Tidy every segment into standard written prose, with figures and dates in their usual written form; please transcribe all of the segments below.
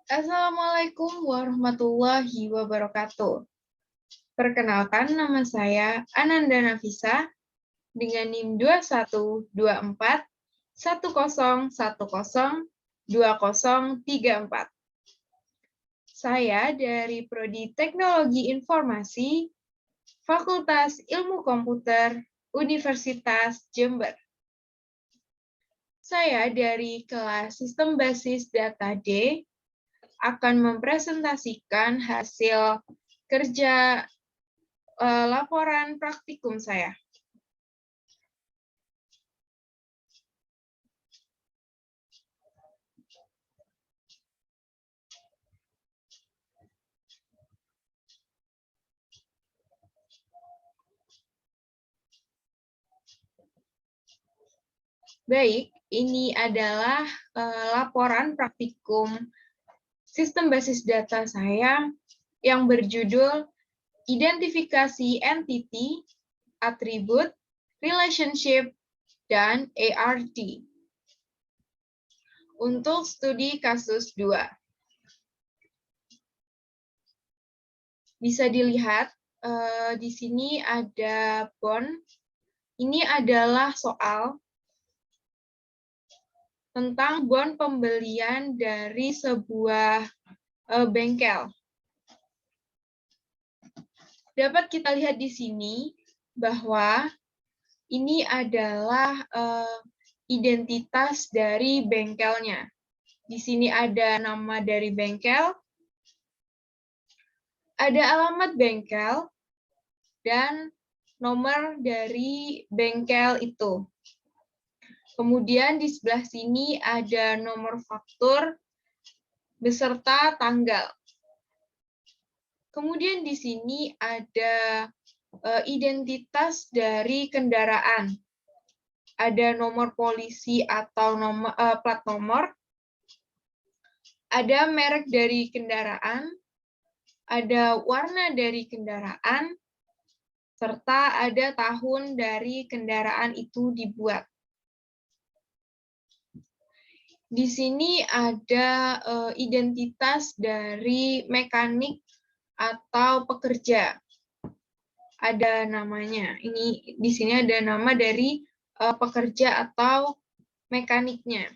Assalamualaikum warahmatullahi wabarakatuh. Perkenalkan, nama saya Ananda Nafisa dengan NIM 212410102034. Saya dari Prodi Teknologi Informasi, Fakultas Ilmu Komputer, Universitas Jember. Saya dari kelas Sistem Basis Data D akan mempresentasikan hasil kerja laporan praktikum saya. Baik, ini adalah laporan praktikum sistem basis data saya yang berjudul Identifikasi Entity, Atribut, Relationship, dan ART. Untuk studi kasus 2. Bisa dilihat di sini ada bond. Ini adalah soal tentang bond pembelian dari sebuah bengkel. Dapat kita lihat di sini bahwa ini adalah identitas dari bengkelnya. Di sini ada nama dari bengkel, ada alamat bengkel, dan nomor dari bengkel itu. Kemudian di sebelah sini ada nomor faktur beserta tanggal. Kemudian di sini ada identitas dari kendaraan. Ada nomor polisi atau plat nomor. Ada merek dari kendaraan. Ada warna dari kendaraan. Serta ada tahun dari kendaraan itu dibuat. Di sini ada identitas dari mekanik atau pekerja. Ada namanya. Ini di sini ada nama dari pekerja atau mekaniknya.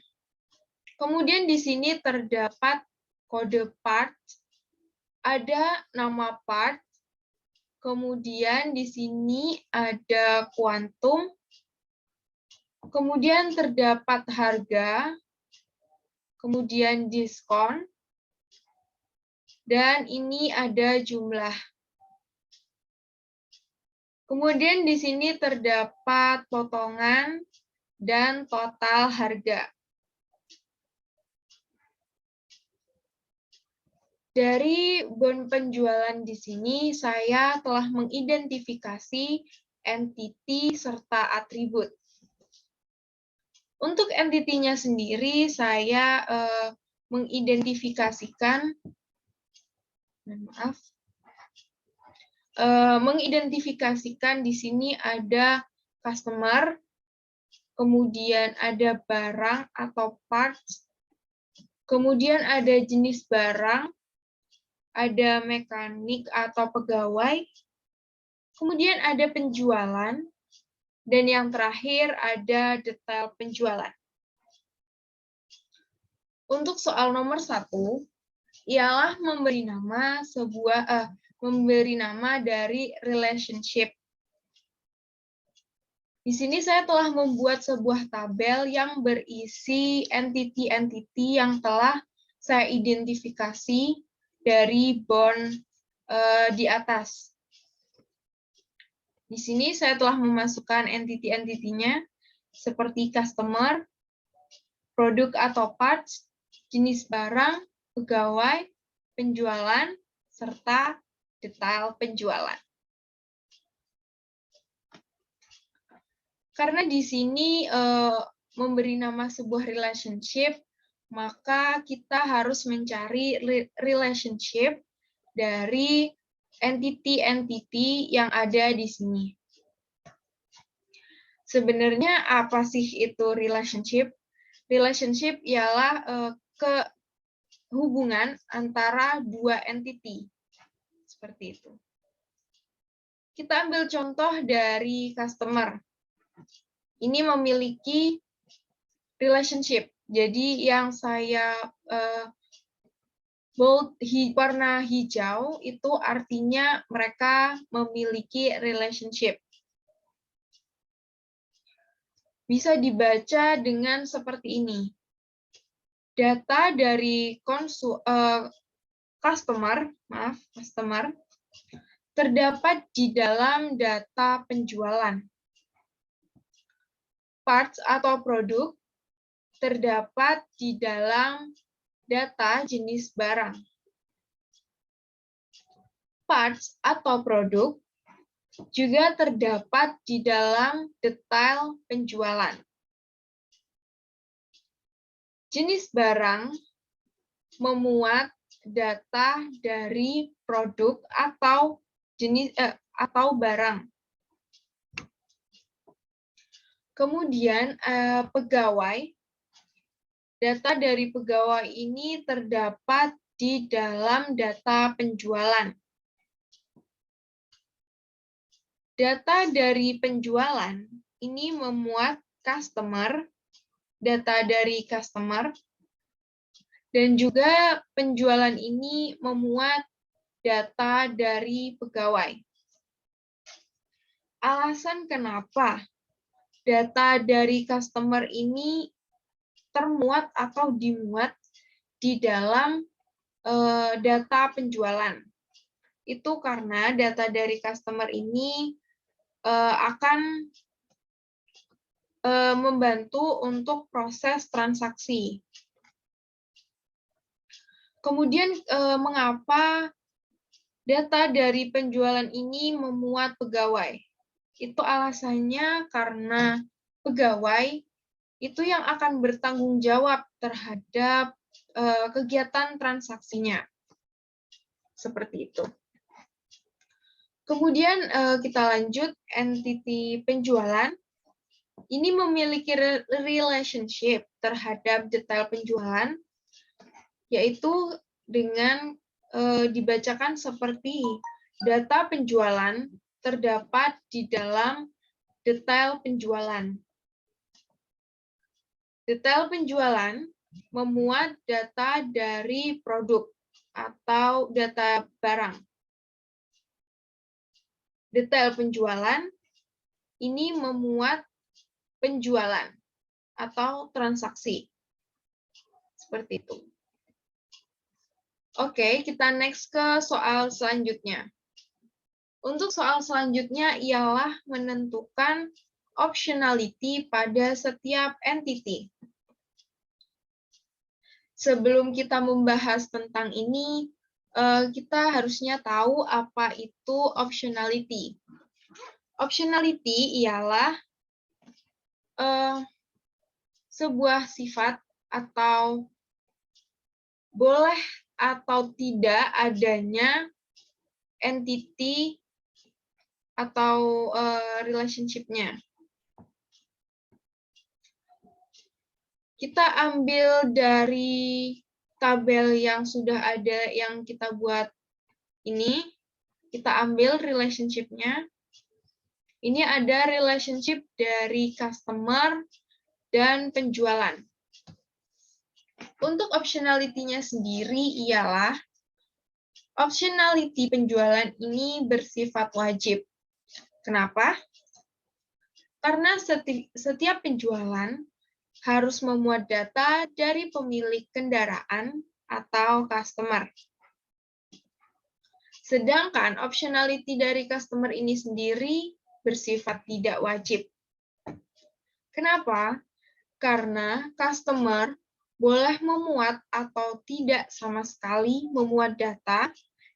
Kemudian di sini terdapat kode part, ada nama part, kemudian di sini ada kuantum, kemudian terdapat harga, kemudian diskon, dan ini ada jumlah. Kemudian di sini terdapat potongan dan total harga. Dari bond penjualan di sini, saya telah mengidentifikasi entity serta atribut. Untuk entity-nya sendiri, saya mengidentifikasikan, mengidentifikasikan di sini ada customer, kemudian ada barang atau parts, kemudian ada jenis barang, ada mekanik atau pegawai, kemudian ada penjualan, dan yang terakhir ada detail penjualan. Untuk soal nomor 1, ialah memberi nama dari relationship. Di sini saya telah membuat sebuah tabel yang berisi entity-entity yang telah saya identifikasi dari bond di atas. Di sini saya telah memasukkan entity-entity-nya seperti customer, produk atau parts, jenis barang, pegawai, penjualan, serta detail penjualan. Karena di sini memberi nama sebuah relationship, maka kita harus mencari relationship dari entity-entity yang ada di sini. Sebenarnya apa sih itu relationship? Relationship ialah hubungan antara dua entity. Seperti itu. Kita ambil contoh dari customer. Ini memiliki relationship. Jadi yang saya bold warna hijau itu artinya mereka memiliki relationship. Bisa dibaca dengan seperti ini. Data dari customer terdapat di dalam data penjualan. Parts atau produk terdapat di dalam data jenis barang. Parts atau produk juga terdapat di dalam detail penjualan. Jenis barang memuat data dari produk atau atau barang. Kemudian pegawai, data dari pegawai ini terdapat di dalam data penjualan. Data dari penjualan ini memuat customer, data dari customer, dan juga penjualan ini memuat data dari pegawai. Alasan kenapa data dari customer ini termuat atau dimuat di dalam data penjualan. Itu karena data dari customer ini akan membantu untuk proses transaksi. Kemudian mengapa data dari penjualan ini memuat pegawai? Itu alasannya karena pegawai itu yang akan bertanggung jawab terhadap kegiatan transaksinya. Seperti itu. Kemudian kita lanjut, entity penjualan. Ini memiliki relationship terhadap detail penjualan, yaitu dengan dibacakan seperti data penjualan terdapat di dalam detail penjualan. Detail penjualan memuat data dari produk atau data barang. Detail penjualan ini memuat penjualan atau transaksi. Seperti itu. Oke, kita next ke soal selanjutnya. Untuk soal selanjutnya ialah menentukan optionality pada setiap entity. Sebelum kita membahas tentang ini, kita harusnya tahu apa itu optionality. Optionality ialah sebuah sifat atau boleh atau tidak adanya entity atau relationship-nya. Kita ambil dari tabel yang sudah ada yang kita buat ini. Kita ambil relationship-nya. Ini ada relationship dari customer dan penjualan. Untuk optionality-nya sendiri ialah optionality penjualan ini bersifat wajib. Kenapa? Karena setiap penjualan harus memuat data dari pemilik kendaraan atau customer. Sedangkan optionality dari customer ini sendiri bersifat tidak wajib. Kenapa? Karena customer boleh memuat atau tidak sama sekali memuat data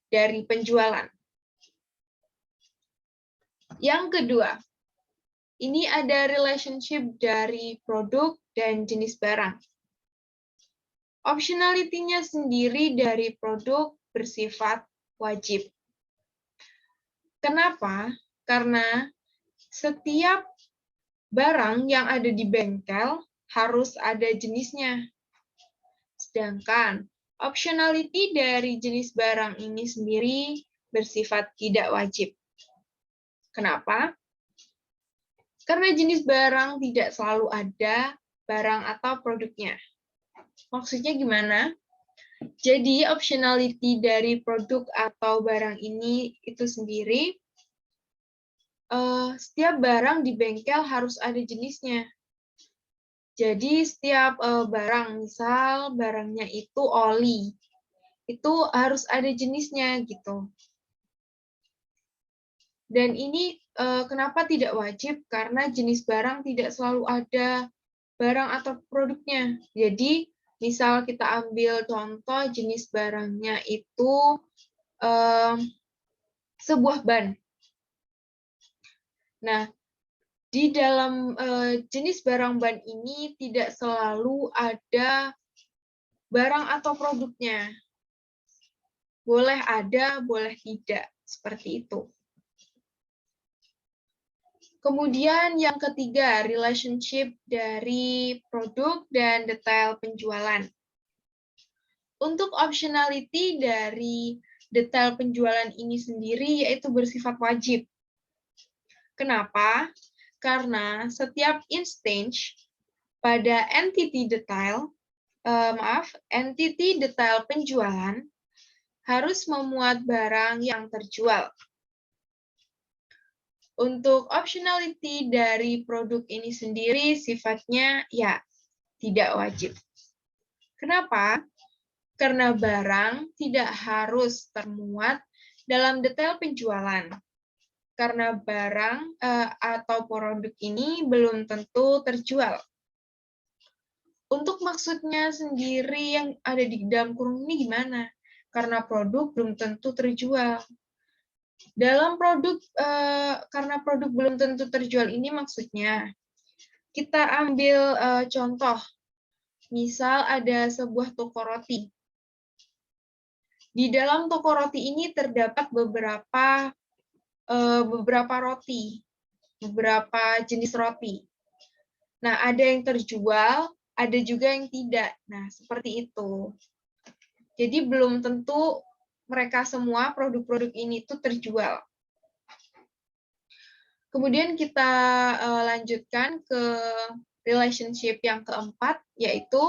dari penjualan. Yang kedua, ini ada relationship dari produk dan jenis barang. Optionality-nya sendiri dari produk bersifat wajib. Kenapa? Karena setiap barang yang ada di bengkel harus ada jenisnya. Sedangkan Optionality dari jenis barang ini sendiri bersifat tidak wajib. Kenapa? Karena jenis barang tidak selalu ada barang atau produknya. Maksudnya gimana? Jadi optionality dari produk atau barang ini itu sendiri, setiap barang di bengkel harus ada jenisnya. Jadi setiap barang, misal barangnya itu oli, itu harus ada jenisnya gitu. Dan ini kenapa tidak wajib? Karena jenis barang tidak selalu ada barang atau produknya. Jadi misal kita ambil contoh jenis barangnya itu sebuah ban. Nah, di dalam jenis barang ban ini tidak selalu ada barang atau produknya. Boleh ada, boleh tidak, seperti itu. Kemudian yang ketiga, relationship dari produk dan detail penjualan. Untuk optionality dari detail penjualan ini sendiri yaitu bersifat wajib. Kenapa? Karena setiap instance pada entity detail penjualan harus memuat barang yang terjual. Untuk optionality dari produk ini sendiri sifatnya ya tidak wajib. Kenapa? Karena barang tidak harus termuat dalam detail penjualan. Karena barang atau produk ini belum tentu terjual. Untuk maksudnya sendiri yang ada di dalam kurung ini gimana? Karena produk belum tentu terjual. Dalam produk, karena produk belum tentu terjual ini maksudnya, kita ambil contoh, misal ada sebuah toko roti. Di dalam toko roti ini terdapat beberapa roti, beberapa jenis roti. Nah, ada yang terjual, ada juga yang tidak. Nah, seperti itu. Jadi belum tentu mereka semua produk-produk ini tuh terjual. Kemudian kita lanjutkan ke relationship yang keempat, yaitu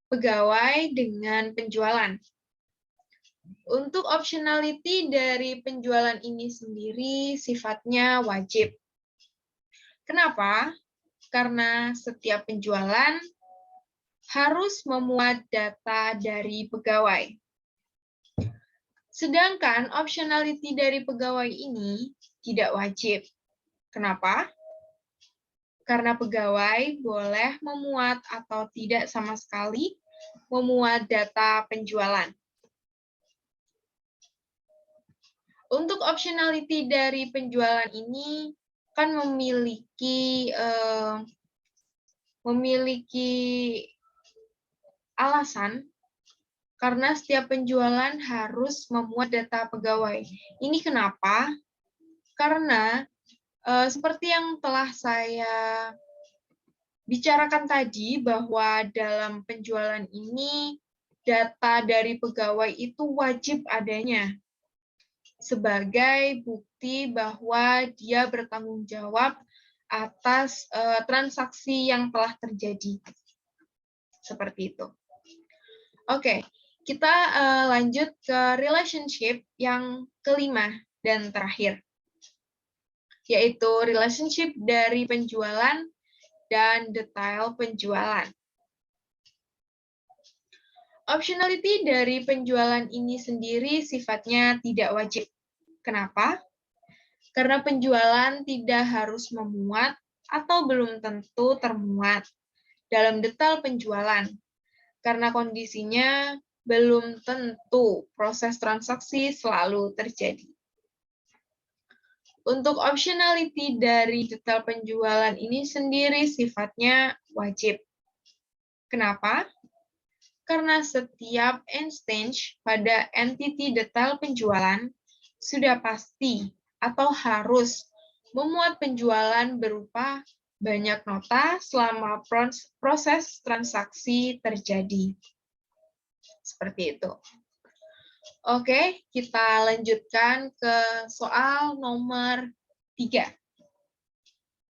pegawai dengan penjualan. Untuk optionality dari penjualan ini sendiri sifatnya wajib. Kenapa? Karena setiap penjualan harus memuat data dari pegawai. Sedangkan optionality dari pegawai ini tidak wajib. Kenapa? Karena pegawai boleh memuat atau tidak sama sekali memuat data penjualan. Untuk optionality dari penjualan ini kan memiliki alasan karena setiap penjualan harus memuat data pegawai. Ini kenapa? Karena seperti yang telah saya bicarakan tadi bahwa dalam penjualan ini data dari pegawai itu wajib adanya sebagai bukti bahwa dia bertanggung jawab atas transaksi yang telah terjadi. Seperti itu. Oke, kita lanjut ke relationship yang kelima dan terakhir, yaitu relationship dari penjualan dan detail penjualan. Optionality dari penjualan ini sendiri sifatnya tidak wajib. Kenapa? Karena penjualan tidak harus memuat atau belum tentu termuat dalam detail penjualan. Karena kondisinya belum tentu proses transaksi selalu terjadi. Untuk optionality dari detail penjualan ini sendiri sifatnya wajib. Kenapa? Karena setiap instance pada entity detail penjualan sudah pasti atau harus memuat penjualan berupa banyak nota selama proses transaksi terjadi. Seperti itu. Oke, kita lanjutkan ke soal nomor 3.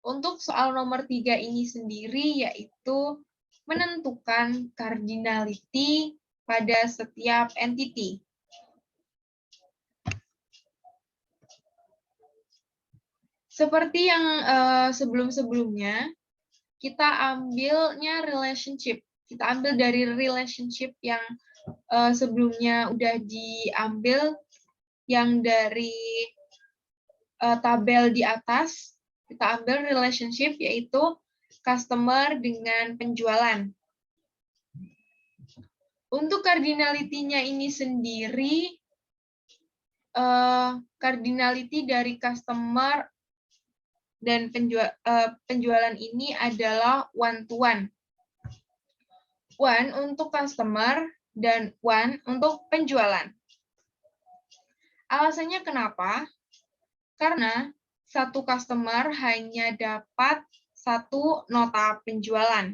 Untuk soal nomor 3 ini sendiri yaitu menentukan cardinality pada setiap entity. Seperti yang sebelum-sebelumnya, kita ambilnya relationship. Kita ambil dari relationship yang sebelumnya udah diambil, yang dari tabel di atas. Kita ambil relationship yaitu customer dengan penjualan. Untuk cardinality-nya ini sendiri, cardinality dari customer dan penjualan ini adalah one-to-one. One untuk customer dan one untuk penjualan. Alasannya kenapa? Karena satu customer hanya dapat satu nota penjualan.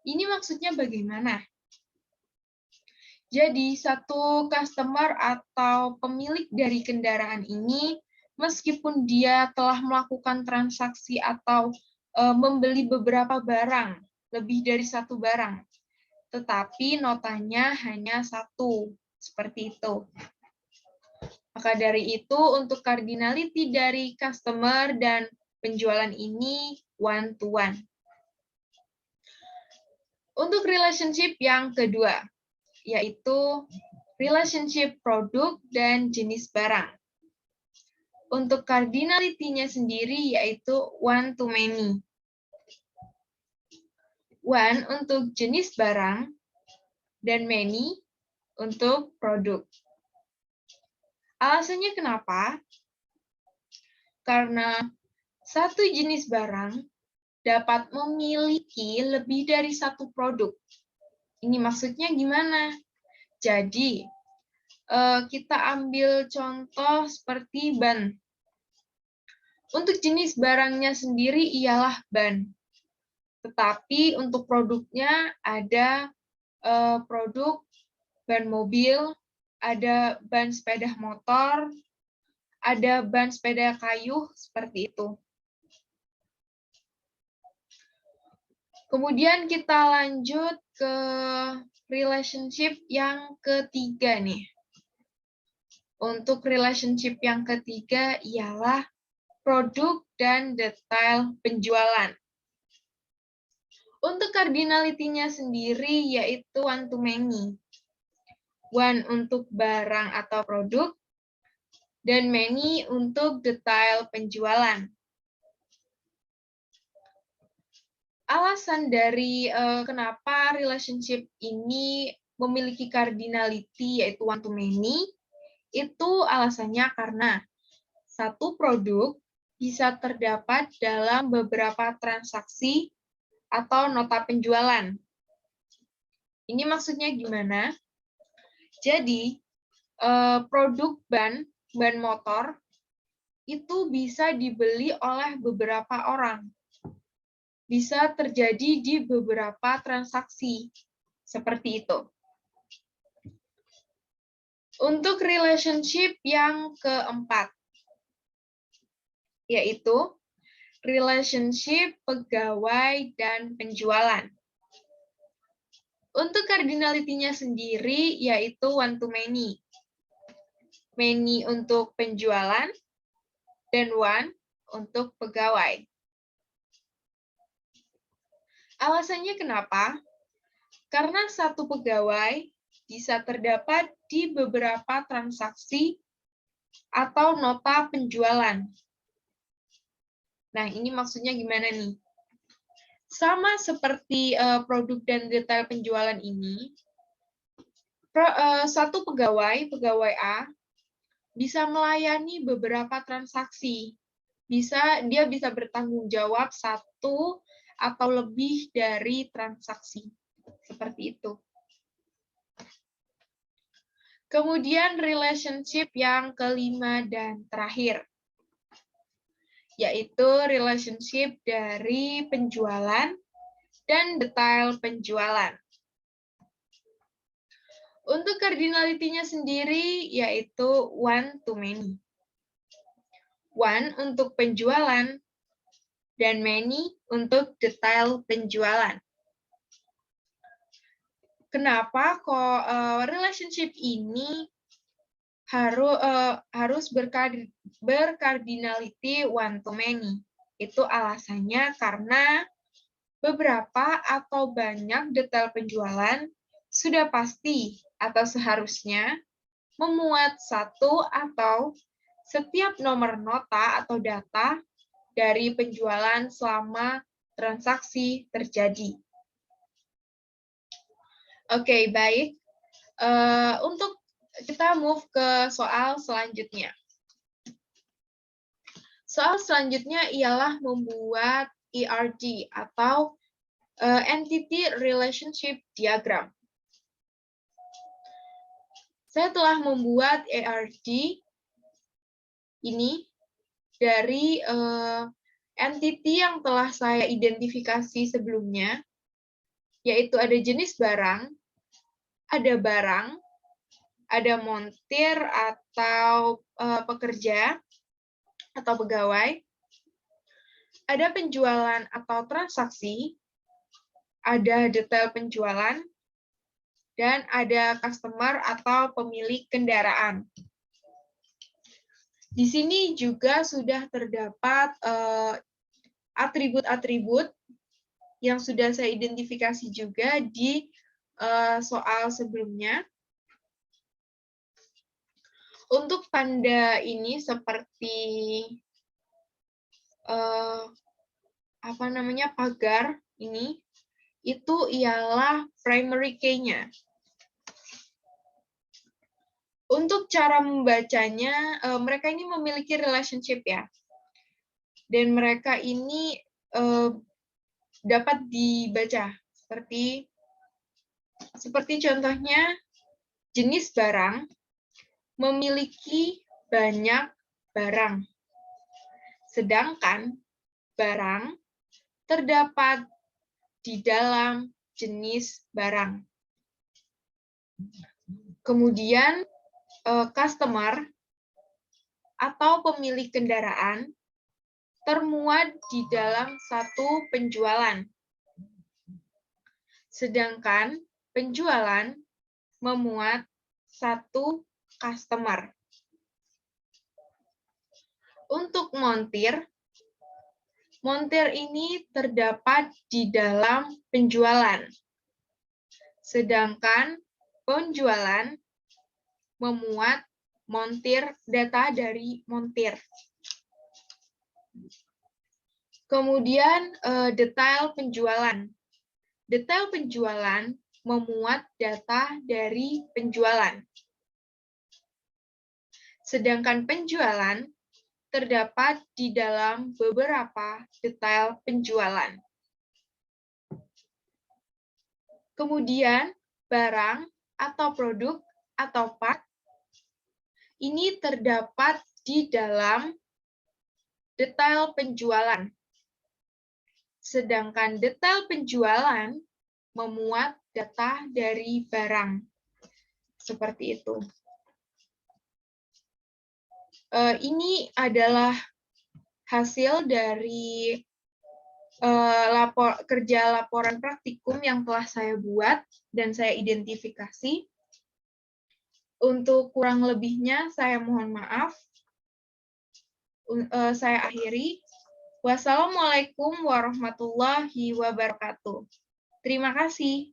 Ini maksudnya bagaimana? Jadi, satu customer atau pemilik dari kendaraan ini, meskipun dia telah melakukan transaksi atau membeli beberapa barang, lebih dari satu barang, tetapi notanya hanya satu, seperti itu. Maka dari itu, untuk cardinality dari customer dan penjualan ini one-to-one. Untuk relationship yang kedua, yaitu relationship produk dan jenis barang. Untuk cardinality-nya sendiri yaitu one to many. One untuk jenis barang dan many untuk produk. Alasannya kenapa? Karena satu jenis barang dapat memiliki lebih dari satu produk. Ini maksudnya gimana? Jadi, kita ambil contoh seperti ban. Untuk jenis barangnya sendiri ialah ban. Tetapi untuk produknya ada produk ban mobil, ada ban sepeda motor, ada ban sepeda kayu, seperti itu. Kemudian kita lanjut ke relationship yang ketiga nih. Untuk relationship yang ketiga ialah produk dan detail penjualan. Untuk cardinality-nya sendiri yaitu one to many. One untuk barang atau produk, dan many untuk detail penjualan. Alasan dari kenapa relationship ini memiliki cardinality yaitu one to many, itu alasannya karena satu produk bisa terdapat dalam beberapa transaksi atau nota penjualan. Ini maksudnya gimana? Jadi, produk ban motor itu bisa dibeli oleh beberapa orang. Bisa terjadi di beberapa transaksi. Seperti itu. Untuk relationship yang keempat, yaitu relationship pegawai dan penjualan. Untuk cardinality-nya sendiri yaitu one to many. Many untuk penjualan dan one untuk pegawai. Alasannya kenapa? Karena satu pegawai bisa terdapat di beberapa transaksi atau nota penjualan. Nah, ini maksudnya gimana nih? Sama seperti produk dan detail penjualan ini, satu pegawai A, bisa melayani beberapa transaksi. Dia bisa bertanggung jawab satu atau lebih dari transaksi. Seperti itu. Kemudian relationship yang kelima dan terakhir, yaitu relationship dari penjualan dan detail penjualan. Untuk cardinality-nya sendiri yaitu one to many. One untuk penjualan dan many untuk detail penjualan. Kenapa kok relationship ini harus bercardinality one to many? Itu alasannya karena beberapa atau banyak detail penjualan sudah pasti atau seharusnya memuat satu atau setiap nomor nota atau data dari penjualan selama transaksi terjadi. Oke, baik. Untuk kita move ke soal selanjutnya. Soal selanjutnya ialah membuat ERD atau Entity Relationship Diagram. Saya telah membuat ERD ini dari entity yang telah saya identifikasi sebelumnya, yaitu ada jenis barang, ada montir atau pekerja atau pegawai, ada penjualan atau transaksi, ada detail penjualan, dan ada customer atau pemilik kendaraan. Di sini juga sudah terdapat atribut-atribut yang sudah saya identifikasi juga di soal sebelumnya. Untuk tanda ini seperti pagar ini, itu ialah primary key-nya. Untuk cara membacanya, mereka ini memiliki relationship ya, dan mereka ini dapat dibaca seperti contohnya jenis barang memiliki banyak barang, sedangkan barang terdapat di dalam jenis barang. Kemudian customer atau pemilik kendaraan termuat di dalam satu penjualan, sedangkan penjualan memuat satu customer. Untuk montir ini terdapat di dalam penjualan, sedangkan penjualan memuat data dari montir. Kemudian detail penjualan. Detail penjualan memuat data dari penjualan. Sedangkan penjualan terdapat di dalam beberapa detail penjualan. Kemudian barang atau produk atau part ini terdapat di dalam detail penjualan. Sedangkan detail penjualan memuat data dari barang. Seperti itu. Ini adalah hasil dari kerja laporan praktikum yang telah saya buat dan saya identifikasi. Untuk kurang lebihnya saya mohon maaf. Saya akhiri. Wassalamualaikum warahmatullahi wabarakatuh. Terima kasih.